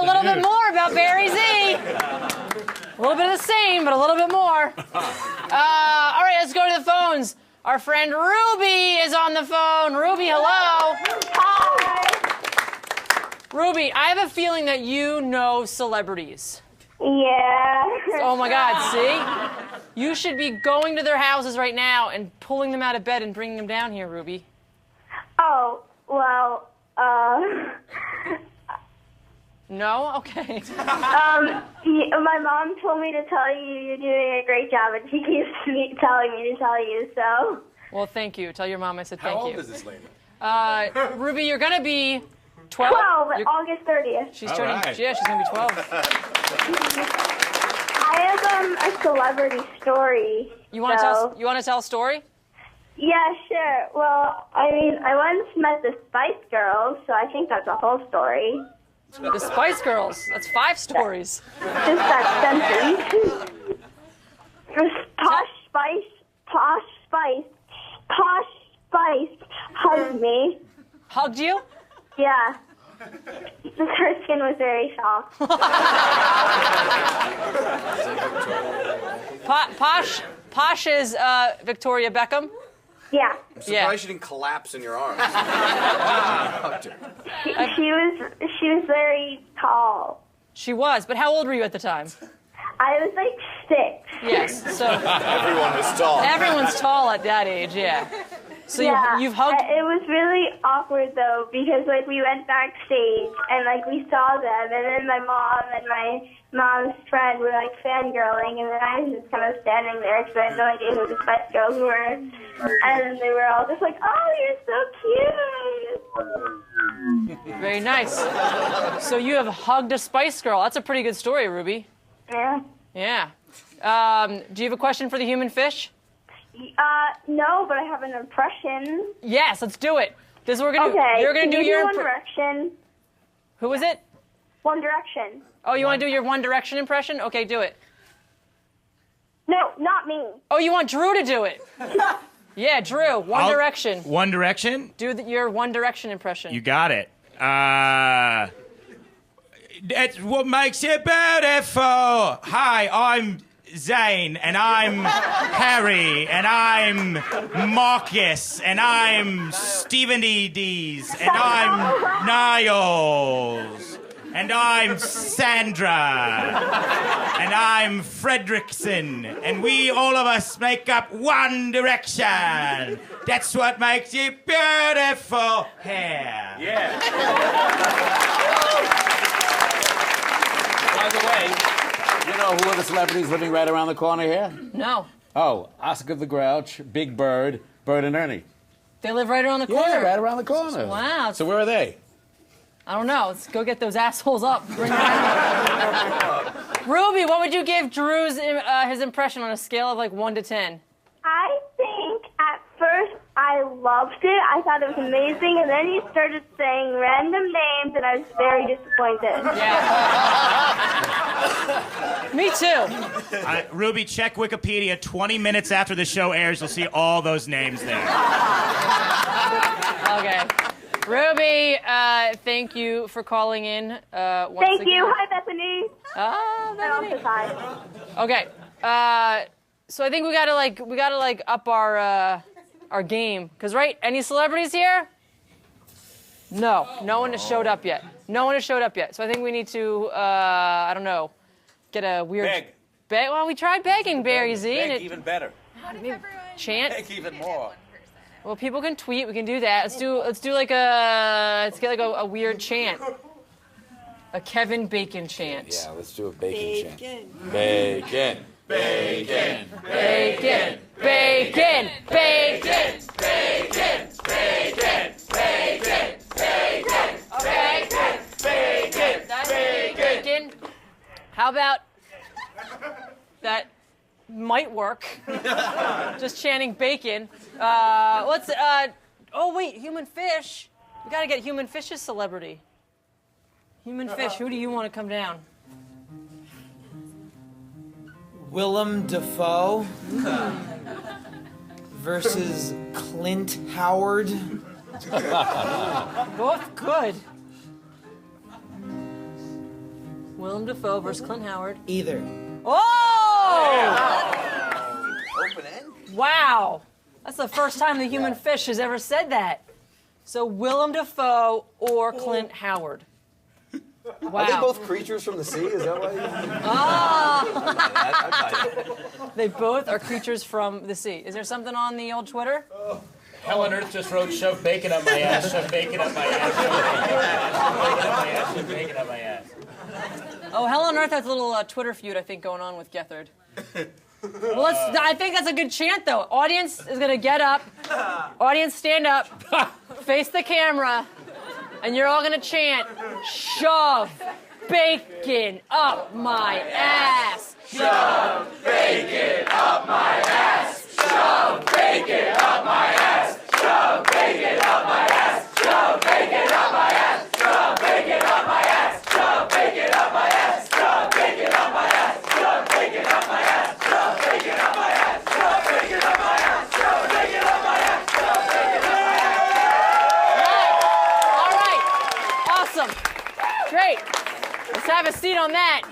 C: little bit more about Barry Z. A little bit of the same, but a little bit more. All right, let's go to the phones. Our friend Ruby is on the phone. Ruby, hello.
O: Hi.
C: Ruby, I have a feeling that you know celebrities.
O: Yeah.
C: Oh my God, see? You should be going to their houses right now and pulling them out of bed and bringing them down here, Ruby.
O: Oh, well,
C: No? Okay.
O: My mom told me to tell you you're doing a great job, and she keeps telling me to tell you, so.
C: Well, thank you. Tell your mom I said thank you.
G: How old is this lady?
C: Ruby, you're going to be 12.
O: 12, August 30th.
C: She's turning, yeah, she's going to be 12.
O: I have a celebrity story.
C: You want to tell a story?
O: Yeah, sure. Well, I mean, I once met the Spice Girls, so I think that's a whole story.
C: The Spice Girls. That's 5 stories.
O: Just that sentence. Posh Spice hugged me.
C: Hugged you?
O: Yeah. Her skin was very soft.
C: Posh is Victoria Beckham?
O: Yeah.
G: I'm surprised she didn't collapse in your arms.
O: She was very tall.
C: She was, but how old were you at the time?
O: I was like 6.
C: Yes, so
G: everyone was tall.
C: Everyone's tall at that age, yeah. So
O: yeah,
C: you've hugged.
O: It was really awkward though because like we went backstage and like we saw them and then my mom and my mom's friend were like fangirling and then I was just kind of standing there because I had no idea who the Spice Girls were and then they were all just like, oh, you're so cute.
C: Very nice. So you have hugged a Spice Girl. That's a pretty good story, Ruby.
O: Yeah.
C: Yeah. Do you have a question for the human fish?
O: No, but I have an impression.
C: Yes, let's do it. This is what we're gonna do.
O: Okay.
C: You're gonna do your
O: One Direction.
C: Who is it?
O: One Direction.
C: Oh, you want to do your One Direction impression? Okay, do it.
O: No, not me.
C: Oh, you want Drew to do it? Yeah, Drew. One Direction.
I: One Direction?
C: Do your One Direction impression.
I: You got it. That's what makes it beautiful. Hi, I'm Zane, and I'm Harry, and I'm Marcus, and I'm Stephen E.D.'s, and I'm Niles, and I'm Sandra, and I'm Fredrickson, and we, all of us, make up One Direction. That's what makes you beautiful hair.
L: Yeah. By the way, you know who are the celebrities living right around the corner here?
C: No.
L: Oh, Oscar the Grouch, Big Bird, Bert and Ernie.
C: They live right around the corner.
L: Yeah, right around the corner.
C: Wow.
L: So where are they?
C: I don't know. Let's go get those assholes up. Bring them out. Ruby, what would you give Drew's his impression on a scale of like 1 to 10?
O: I think at first I loved it. I thought it was amazing, and then he started saying random names, and I was very disappointed.
C: Yeah. Me too.
I: Ruby, check Wikipedia. 20 minutes after the show airs, you'll see all those names there.
C: Okay. Ruby, thank you for calling in.
O: Thank you. Hi, Bethany.
C: Bethany.
O: Hi.
C: Okay. So I think we gotta up our game. Cause right, any celebrities here? No one has showed up yet. So I think we need to I don't know, get a weird beg. Well, we tried begging Barry Z.
L: Beg even better.
C: Chant.
L: Beg even more.
C: Well, people can tweet. We can do that. Let's get a weird chant. A Kevin Bacon chant.
G: Yeah, let's do a bacon chant. Bacon. Bacon.
C: Bacon. Bacon. Bacon. Bacon. Bacon. Bacon. Bacon. Okay. Bacon. Bacon. How about that? Might work. Just chanting bacon. Oh wait, human fish. We gotta get human fish's celebrity. Human fish. Who do you want to come down?
H: Willem Dafoe versus Clint Howard.
C: Both good. Willem Dafoe versus Clint Howard.
H: Either.
C: Oh!
N: Open end?
C: Wow. That's the first time the human fish has ever said that. So Willem Dafoe or Clint Howard. Wow.
N: Are they both creatures from the sea? Is that why?
C: They both are creatures from the sea. Is there something on the old Twitter?
I: Hell on Earth just wrote, shove bacon up my ass, shove bacon up my ass, shove bacon up my ass.
C: Oh, Hell on Earth has a little Twitter feud, I think, going on with Gethard. Well, I think that's a good chant, though. Audience is going to get up. Audience, stand up. Face the camera. And you're all going to chant, shove bacon up my ass.
N: Shove bacon up my ass. Shove bacon up my ass. Shove bacon up my ass. Shove bacon up my ass. Shove bacon up my ass. Shove bacon up my ass. Shove bacon up my ass. Shove bacon up my ass. Shove bacon up my ass. Shove bacon up my ass. Shove bacon up my ass. Shove bacon up my ass.
C: All right. Awesome. Great. Let's have a seat on that.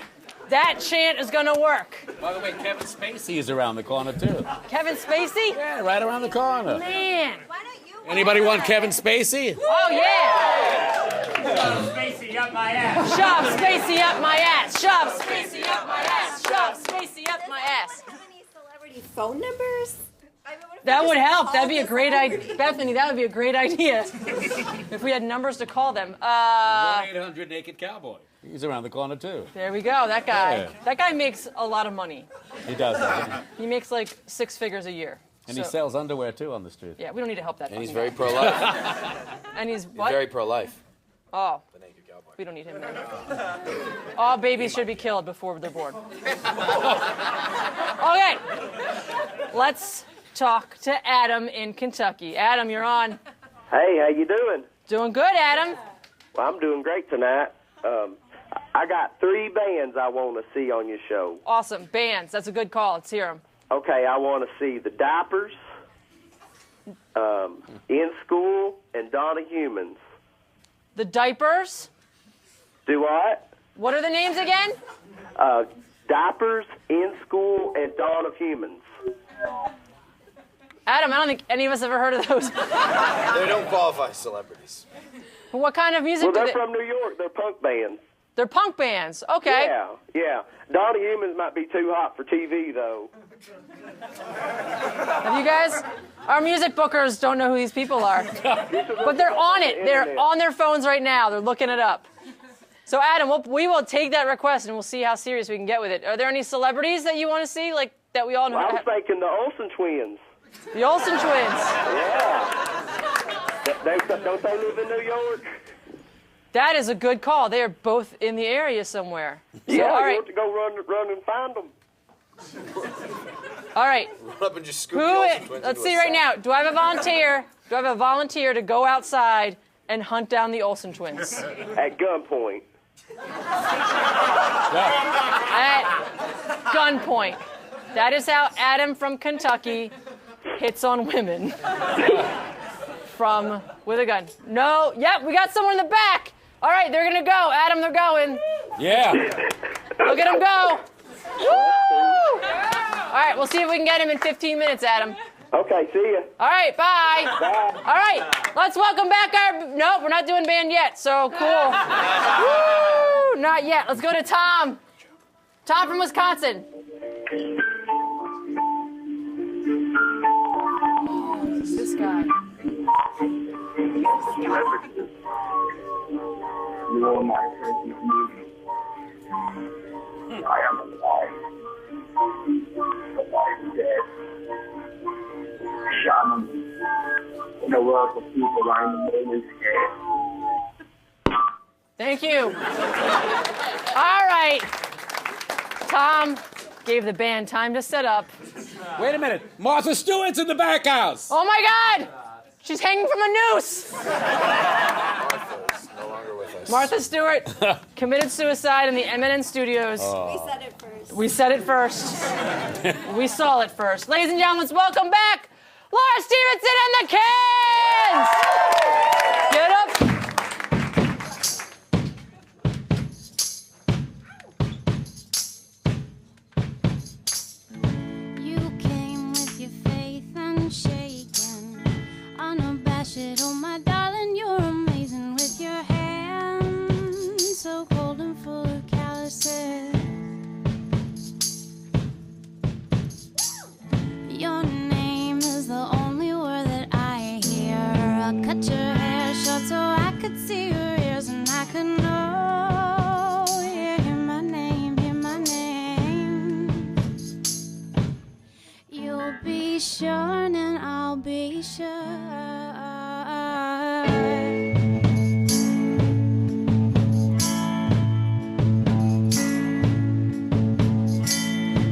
C: That chant is going to work.
L: By the way, Kevin Spacey is around the corner, too.
C: Kevin Spacey?
L: Yeah, right around the corner.
C: Man.
L: Anybody want Kevin Spacey?
C: Oh, yeah.
I: Shove Spacey up my ass.
C: Shove Spacey up my ass. Shove Spacey up my ass. Shove Spacey up my ass.
F: Celebrity phone numbers?
C: That would help. That'd be a great idea. Bethany, that would be a great idea. If we had numbers to call them.
L: 1-800 Naked Cowboy. He's around the corner, too.
C: There we go. That guy.
L: Yeah.
C: That guy makes a lot of money.
L: He does, doesn't he?
C: He makes like 6 figures a year.
L: And he sells underwear, too, on the street.
C: Yeah, we don't need to help that.
G: And he's
C: fucking
G: very
C: guy.
G: pro-life.
C: And he's
G: He's
C: what?
G: very pro-life.
C: Oh. We don't need him there. All babies should be killed before they're born. Okay. Let's talk to Adam in Kentucky. Adam, you're on.
U: Hey, how you doing?
C: Doing good, Adam.
U: Well, I'm doing great tonight. I got 3 bands I want to see on your show.
C: Awesome. Bands. That's a good call. Let's hear them.
U: Okay, I want to see the Diapers, In School, and Donna Humans.
C: The Diapers.
U: Do what?
C: What are the names again?
U: Diapers, In School, and Dawn of Humans.
C: Adam, I don't think any of us ever heard of those.
G: They don't qualify as celebrities.
C: What kind of music
U: Well,
C: do
U: they're
C: they...
U: from New York. They're punk bands.
C: They're punk bands. Okay.
U: Yeah. Dawn of Humans might be too hot for TV, though.
C: Have you guys... Our music bookers don't know who these people are. But they're on it. They're on their phones right now. They're looking it up. So, Adam, we will take that request and we'll see how serious we can get with it. Are there any celebrities that you want to see, like, that we all know?
U: Well, I was thinking the Olsen twins.
C: The Olsen twins.
U: Yeah. Don't they live in New York?
C: That is a good call. They are both in the area somewhere. So,
U: Yeah,
C: all
U: you
C: right.
U: want to go run and find them.
C: All right.
G: Run up and just scoop the Olsen twins
C: Let's
G: into
C: see
G: a
C: right
G: sack.
C: now. Do I have a volunteer? Do I have a volunteer to go outside and hunt down the Olsen twins?
U: At gunpoint.
C: At gunpoint. That is how Adam from Kentucky hits on women. With a gun. No. Yep, we got someone in the back. All right, they're going to go. Adam, they're going.
L: Yeah.
C: Look at them go. Woo! All right, we'll see if we can get him in 15 minutes, Adam.
U: Okay, see ya.
C: All right, bye.
U: Bye.
C: All right, let's welcome back our... Nope, we're not doing band yet, so cool. Woo! Not yet. Let's go to Tom. Tom from Wisconsin. Oh, it's this guy.
V: You are my personal movie. I am alive. The life is dead. Shannon. In a world of people, I am always scared.
C: Thank you. All right. Tom gave the band time to set up.
L: Wait a minute. Martha Stewart's in the back house.
C: Oh, my God. She's hanging from a noose.
G: No longer with us.
C: Martha Stewart committed suicide in the MNN studios.
L: Oh.
F: We said it first.
C: We said it first. We saw it first. Ladies and gentlemen, let's welcome back Lauren Stevenson and the Cans! Get up.
K: You came with your faith unshaken, unabashed. Oh, my darling, you're amazing with your hands so cold be sure and I'll be sure.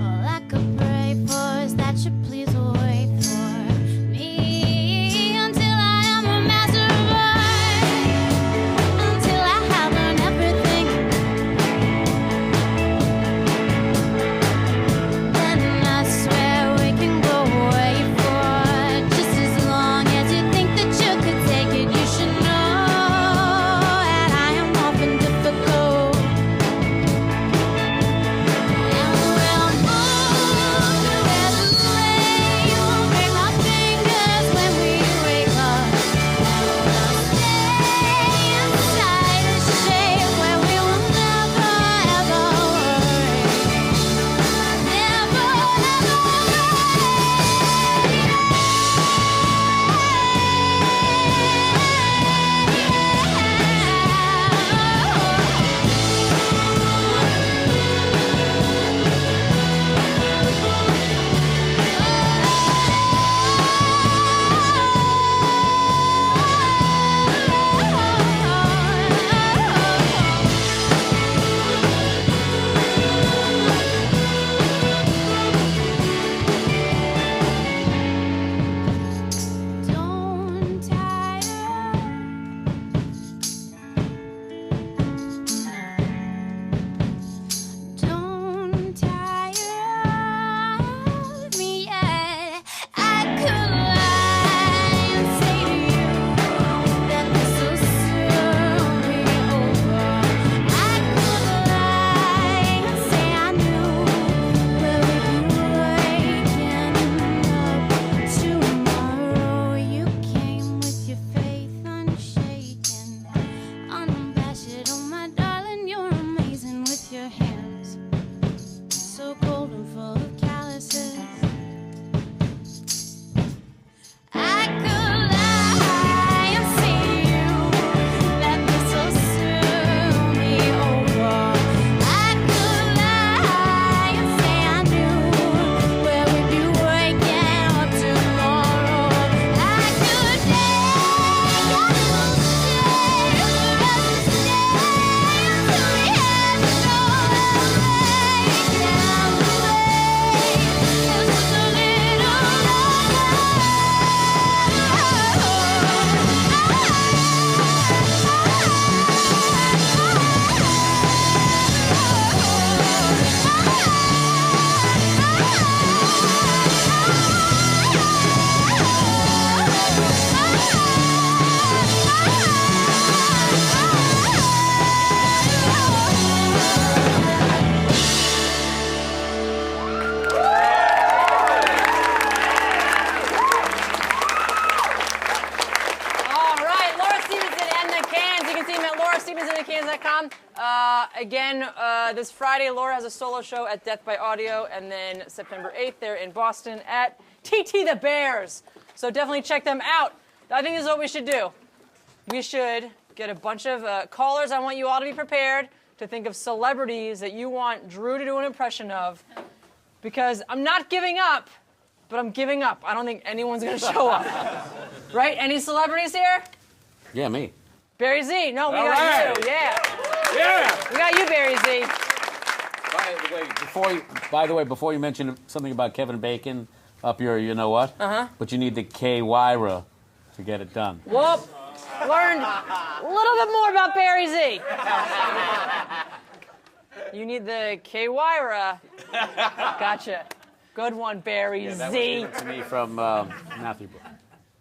K: All I could pray for is that you please wait for me until I am a master of art, until I have learned everything. Then I swear we can go way forward, just as long as you think that you could take it. You should know that I am often difficult. And we'll move together, you won't break my fingers when we wake up. We'll stay inside a shape where we will never ever worry. Never ever don't tire. Don't tire me yet. I could lie and say to you that this will soon be over. I could lie and say I knew where we'd be waking up tomorrow. You came with your faith unshaken, unabashed. Oh my darling, you're amazing with your hands, so cold and full of calluses. I could lie and say to you that this will soon be over. I could lie and say I knew where we'd be waking up tomorrow. I could take a little stay, the rest stay until we had to go away. Down the way, just a little
C: All right, Laura Stevenson and the Cans. You can see them at laurastevensonthecans.com. Again, this Friday, Laura has a solo show at Death by Audio, and then September 8th, they're in Boston at TT the Bears. So definitely check them out. I think this is what we should do. We should get a bunch of callers. I want you all to be prepared to think of celebrities that you want Dru to do an impression of, because I'm not giving up, but I'm giving up. I don't think anyone's going to show up. Right? Any celebrities here?
L: Yeah, me.
C: Barry Z. No, we
L: All
C: got
L: right.
C: you. Yeah.
L: Yeah.
C: We got you, Barry Z.
L: By the way, before you mention something about Kevin Bacon up your, you know what?
C: Uh-huh.
L: But you need the K-Wyra to get it done.
C: Whoop. Learned a little bit more about Barry Z. You need the K-Wyra. Gotcha. Good one, Barry
L: Yeah, that was
C: Z.
L: given to me from Matthew.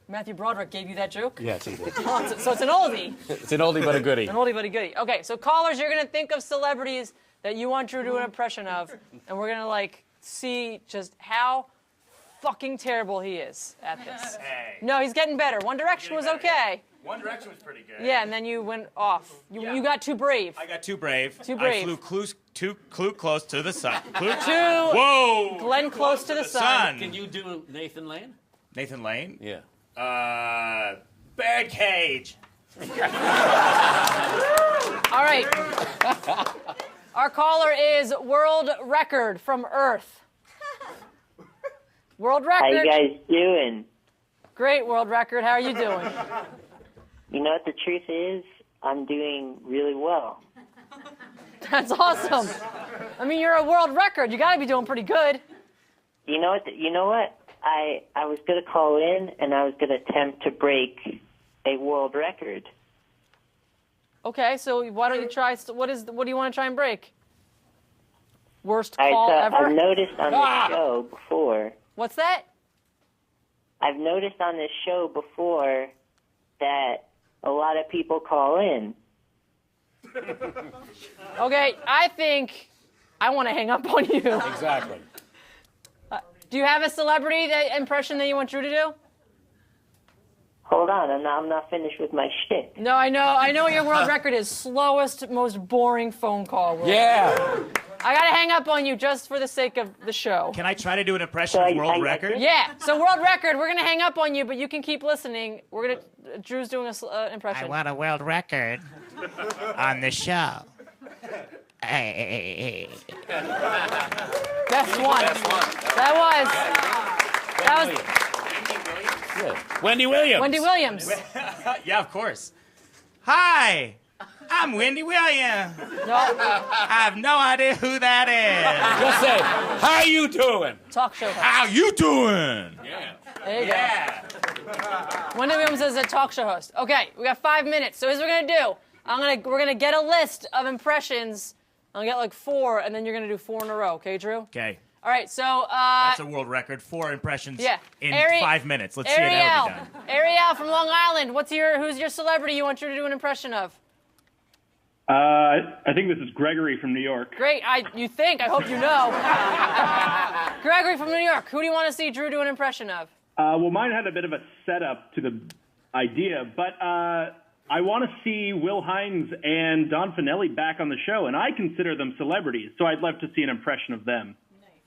C: Matthew Broderick gave you that joke?
L: Yes, he did.
C: So it's an oldie.
L: It's an oldie but a goodie.
C: An oldie but a goodie. Okay, so callers, you're going to think of celebrities that you want Dru to do an impression of, and we're going to, like, see just how fucking terrible he is at this.
I: Hey.
C: No, he's getting better. One Direction was okay.
I: One Direction was pretty good.
C: Yeah, and then you went off. You got too brave.
I: I got too brave.
C: Too brave.
I: I flew too close to the sun.
C: Whoa! Glenn Close to the sun.
L: Can you do Nathan Lane?
I: Nathan Lane?
L: Yeah.
I: Birdcage.
C: All right. Our caller is World Record from Earth. World
A: How
C: record.
A: you guys doing?
C: Great world record. How are you doing?
A: You know what the truth is? I'm doing really well.
C: That's awesome. I mean, you're a world record. You got to be doing pretty good.
A: You know what? I was gonna call in and I was gonna attempt to break a world record.
C: Okay, so why don't you try? What do you want to try and break? Worst
A: All
C: call
A: right, so
C: ever.
A: I've noticed on this show before.
C: What's that?
A: I've noticed on this show before that a lot of people call in.
C: Okay, I think I want to hang up on you.
L: Exactly.
C: Do you have a celebrity impression that you want Drew to do?
A: Hold on, I'm not finished with my shtick.
C: No, I know what your world record is. Slowest, most boring phone call.
L: Yeah.
C: I gotta hang up on you just for the sake of the show.
I: Can I try to do an impression of world record?
C: Yeah. So world record. We're gonna hang up on you, but you can keep listening. Drew's doing an impression.
I: I want a world record on the show. Hey.
C: Best one. That was.
L: Wendy Williams.
C: Wendy Williams.
I: Yeah, of course. Hi, I'm Wendy Williams.
C: No.
I: I have no idea who that is.
L: Just say, how you doing?
C: Talk show host.
I: How you doing?
L: Yeah.
C: There you go. Wendy Williams is a talk show host. Okay, we got 5 minutes. So here's what we're gonna do. We're gonna get a list of impressions. I'm gonna get like 4, and then you're gonna do 4 in a row. Okay, Drew?
I: Okay.
C: All right. So.
I: That's a world record. 4 impressions in 5 minutes. Let's see it how it'll be done.
C: Ariel from Long Island. Who's your celebrity you want Drew to do an impression of?
D: I think this is Gregory from New York.
C: Great. You think? I hope you know. Gregory from New York. Who do you want to see Drew do an impression of?
D: Well, mine had a bit of a setup to the idea, but I want to see Will Hines and Don Finelli back on the show, and I consider them celebrities, so I'd love to see an impression of them.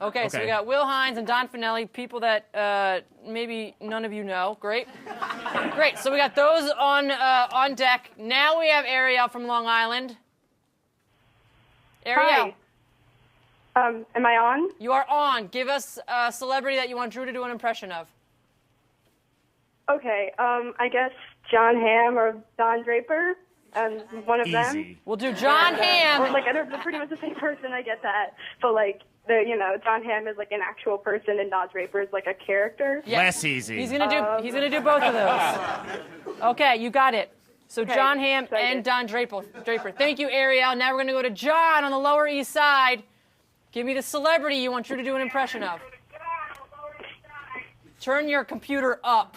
C: Okay, so we got Will Hines and Don Finelli, people that maybe none of you know. Great. Great, so we got those on deck. Now we have Ariel from Long Island. Ariel.
W: Hi. Am I on?
C: You are on. Give us a celebrity that you want Drew to do an impression of.
W: Okay, I guess John Hamm or Don Draper, and one of them.
C: We'll do John Hamm.
W: Or they're pretty much the same person. I get that, but John Hamm is like an actual person, and Don Draper is like a character.
C: Yeah.
I: Less easy.
C: He's gonna do both of those. Okay, you got it. So
W: Okay,
C: John Hamm and Don Draper. Thank you, Ariel. Now we're gonna go to John on the Lower East Side. Give me the celebrity you want Drew to do an impression of. Turn your computer up.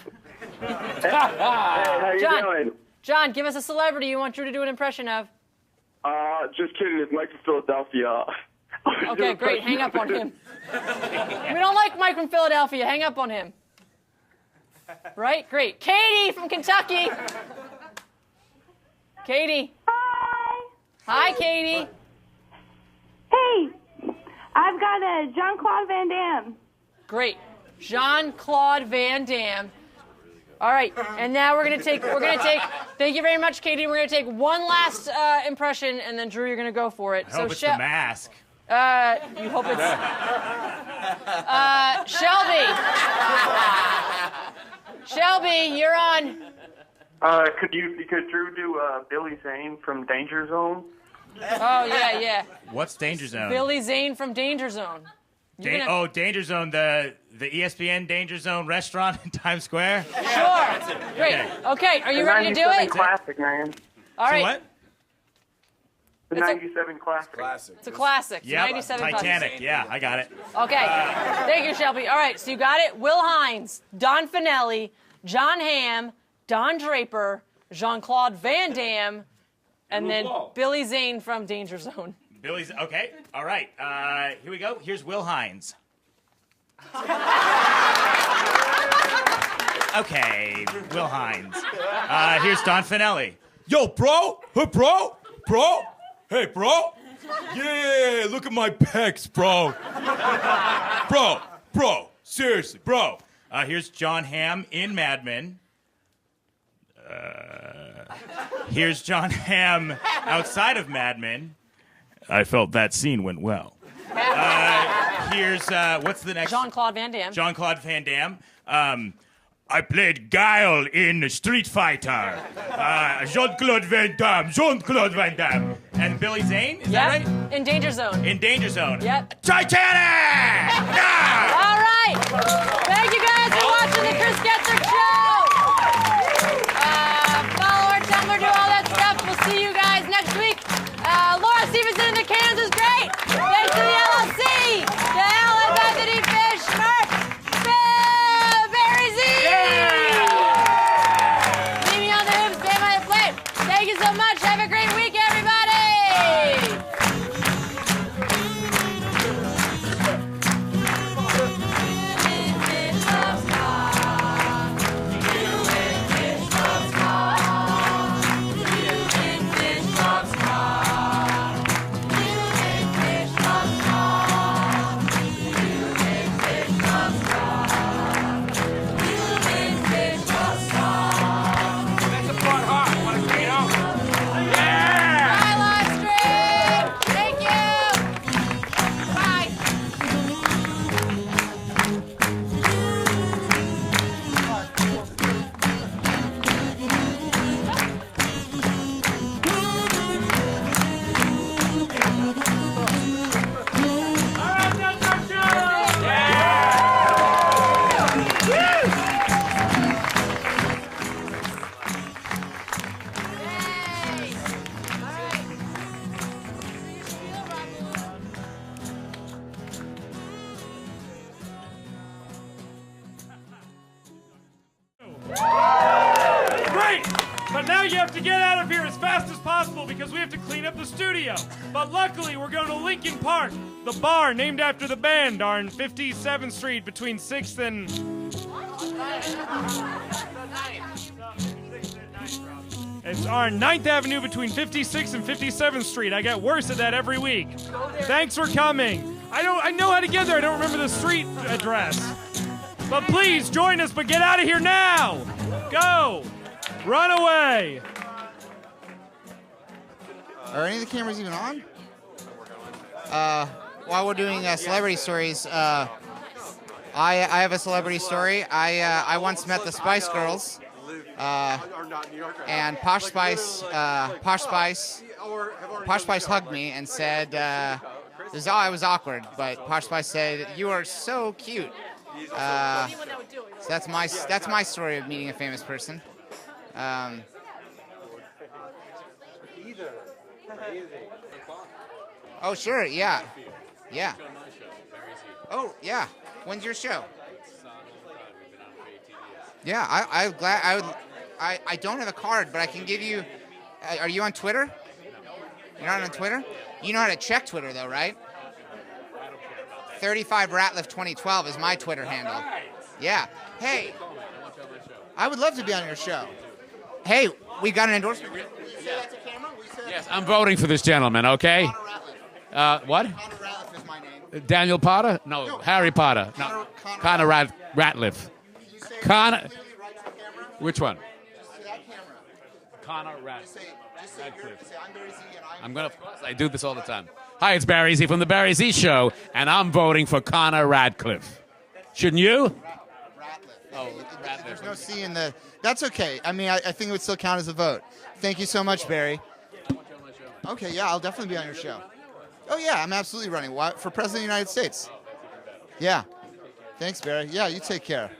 V: Hey, how you doing?
C: John, give us a celebrity you want Drew to do an impression of.
V: Just kidding. It's Mike from Philadelphia.
C: Okay, great. Hang up on him. We don't like Mike from Philadelphia. Hang up on him. Right? Great. Katie from Kentucky. Katie.
O: Hi.
C: Hi, Katie.
O: Hey, I've got a Jean-Claude Van Damme.
C: Great. Jean-Claude Van Damme. All right, and now we're gonna take. Thank you very much, Katie. We're gonna take one last impression, and then Drew, you're gonna go for it.
I: I hope it's the mask.
C: You hope it's Shelby. Shelby, you're on.
V: Could Drew do Billy Zane from Danger Zone?
C: Oh yeah.
I: What's Danger Zone?
C: Billy Zane from Danger Zone.
I: Danger Zone, the ESPN Danger Zone restaurant in Times Square?
C: Sure. Great. Okay, are you ready to do it?
V: Classic, man.
C: All right.
I: So what?
V: The 97 classic.
C: It's a classic. It's a
I: Yeah,
C: 97
I: Titanic.
C: classic.
I: Yeah, I got it.
C: Okay. Thank you, Shelby. All right, so you got it. Will Hines, Don Finelli, John Hamm, Don Draper, Jean-Claude Van Damme, and then Billy Zane from Danger Zone.
I: Billy's okay. All right. Here we go. Here's Will Hines. Okay, Will Hines. Here's Don Finelli.
X: Yo, bro. Hey, bro. Hey, bro. Yeah, look at my pecs, bro. Bro. Seriously, bro.
I: Here's John Hamm in Mad Men. Here's John Hamm outside of Mad Men. I felt that scene went well. here's what's the next?
C: Jean-Claude Van Damme.
I: Jean-Claude Van Damme. I played Guile in Street Fighter. Jean-Claude Van Damme. Jean-Claude Van Damme. And Billy Zane. Is that right?
C: In Danger Zone.
I: In Danger Zone.
C: Yep.
I: Titanic.
C: All right. Thank you guys for watching the Chris Gethard Show. Follow our Tumblr, do all that stuff. We'll see you guys next week. Lauren Stevenson The Cans was great. Thanks to the LLC, the Ellen Bethany Fish, Merch, Barry Z. Meet me on the hoops, stay by the plate. Thank you so much. Have a great week, everybody.
T: Great! But now you have to get out of here as fast as possible because we have to clean up the studio. But luckily, we're going to Lincoln Park, the bar named after the band on 57th Street between 6th and... It's on 9th Avenue between 56th and 57th Street. I get worse at that every week. Thanks for coming. I know how to get there. I don't remember the street address. But please join us, but get out of here now. Go. Run away.
B: Are any of the cameras even on? While we're doing celebrity stories, I have a celebrity story. I once met the Spice Girls, and Posh Spice hugged me and said, I was awkward, but Posh Spice said, "You are so cute." So that's my story of meeting a famous person. Oh sure, yeah. Oh yeah. When's your show? Yeah, I'm glad. I don't have a card, but I can give you. Are you on Twitter? You're not on Twitter? You know how to check Twitter though, right? 35 Ratliff 2012 is my Twitter handle. Yeah. Hey, I would love to be on your show. Hey, we got an endorsement.
L: Yes, I'm voting for this gentleman, okay? What?
B: Connor Ratliff is my name.
L: Daniel Potter? No, Harry Potter. No, Connor Ratliff. Connor. Which one? Connor Ratliff. I'm going to, I do this all the time. Hi, it's Barry Z from The Barry Z Show, and I'm voting for Connor Radcliffe. Shouldn't you?
B: Oh, there's no C in the... That's okay. I mean, I think it would still count as a vote. Thank you so much, Barry. Okay, yeah, I'll definitely be on your show. Oh, yeah, I'm absolutely running. Why? For President of the United States. Yeah. Thanks, Barry. Yeah, you take care.